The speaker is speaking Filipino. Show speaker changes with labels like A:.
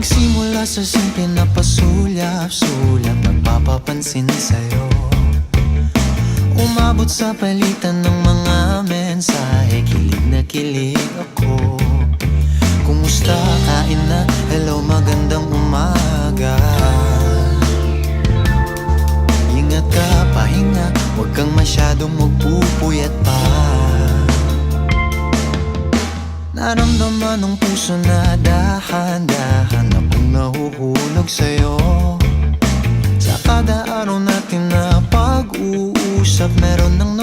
A: Nagsimula sa simple na pasulyap-sulyap, nagpapapansin sa'yo. Umabot sa palitan ng mga mensahe, kilig na kilig ako. Kumusta, kain na, hello, magandang umaga. Ingat ka, pahinga, huwag kang masyadong magpupuyat pa. Naramdaman ng puso na dahan-dahan akong nahuhulog sa'yo. Sa kada araw natin na pag-uusap, meron nang